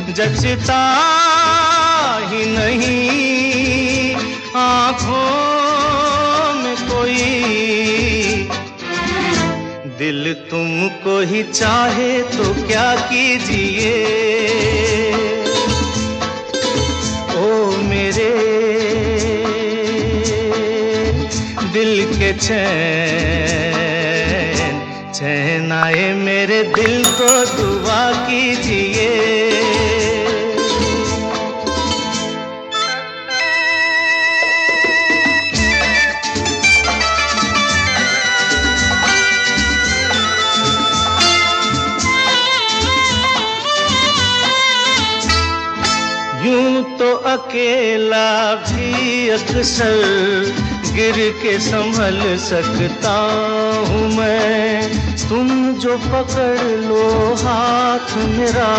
जचता ही नहीं आँखों में कोई। दिल तुमको ही चाहे तो क्या कीजिए, ओ मेरे दिल के चैन आए मेरे दिल को दुआ कीजिए। यूं तो अकेला भी अक्सर गिर के संभल सकता हूँ मैं, तुम जो पकड़ लो हाथ मेरा